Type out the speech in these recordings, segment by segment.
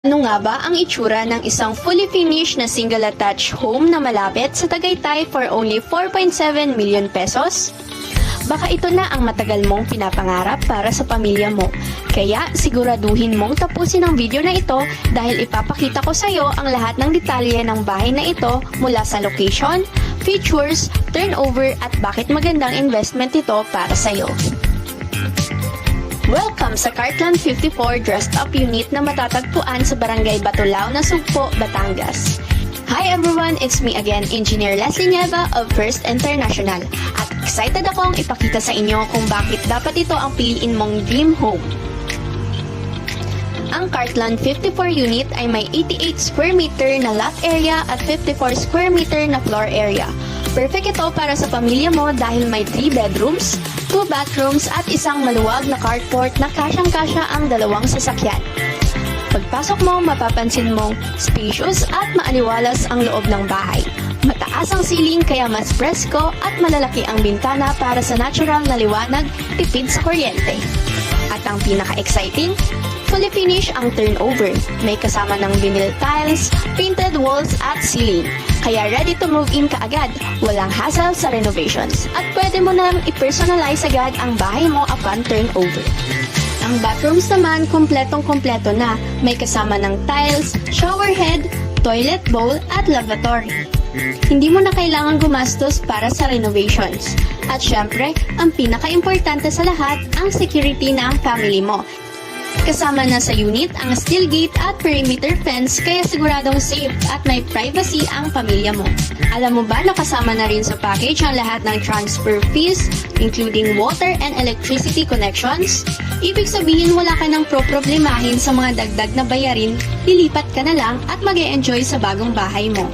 Ano nga ba ang itsura ng isang fully finished na single-attached home na malapit sa Tagaytay for only 4.7 million pesos? Baka ito na ang matagal mong pinapangarap para sa pamilya mo. Kaya siguraduhin mong tapusin ang video na ito dahil ipapakita ko sa iyo ang lahat ng detalye ng bahay na ito mula sa location, features, turnover at bakit magandang investment ito para sa iyo. Welcome sa Cartland 54 Dressed Up Unit na matatagpuan sa Barangay Batulao, Nasugpo, Batangas. Hi everyone, it's me again, Engineer Leslie Nieva of First International. At excited akong ipakita sa inyo kung bakit dapat ito ang piliin mong dream home. Ang Cartland 54 unit ay may 88 square meter na lot area at 54 square meter na floor area. Perfect ito para sa pamilya mo dahil may 3 bedrooms, 2 bathrooms at isang maluwag na carport na kasyang-kasya ang 2 sasakyan. Pagpasok mo, mapapansin mong spacious at maaliwalas ang loob ng bahay. Mataas ang ceiling kaya mas presko at malalaki ang bintana para sa natural na liwanag, tipid sa kuryente. At ang pinaka-exciting, fully finished ang turnover. May kasama ng vinyl tiles, painted walls at ceiling. Kaya ready to move in ka agad. Walang hassle sa renovations. At pwede mo nang i-personalize agad ang bahay mo upon turnover. Ang bathrooms naman, kompletong-kompleto na. May kasama ng tiles, shower head, toilet bowl at lavatory. Hindi mo na kailangan gumastos para sa renovations. At syempre, ang pinaka-importante sa lahat, ang security ng family mo. Kasama na sa unit ang steel gate at perimeter fence kaya siguradong safe at may privacy ang pamilya mo. Alam mo ba na kasama na rin sa package ang lahat ng transfer fees, including water and electricity connections? Ibig sabihin wala ka nang problemahin sa mga dagdag na bayarin, lilipat ka na lang at mag-e-enjoy sa bagong bahay mo.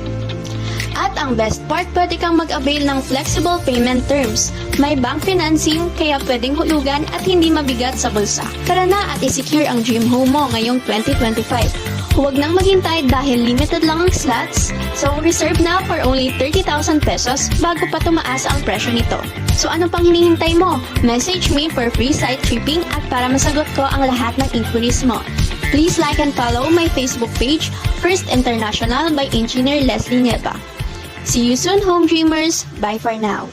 At ang best part, pwede kang mag-avail ng flexible payment terms. May bank financing, kaya pwedeng hulugan at hindi mabigat sa bulsa. Tara na at i-secure ang dream home mo ngayong 2025. Huwag nang maghintay dahil limited lang ang slots, so reserve na for only 30,000 pesos bago pa tumaas ang presyo nito. So ano pang hinihintay mo? Message me for free site tripping at para masagot ko ang lahat ng inquiries mo. Please like and follow my Facebook page, First International by Engineer Leslie Nieva. See you soon, home dreamers. Bye for now.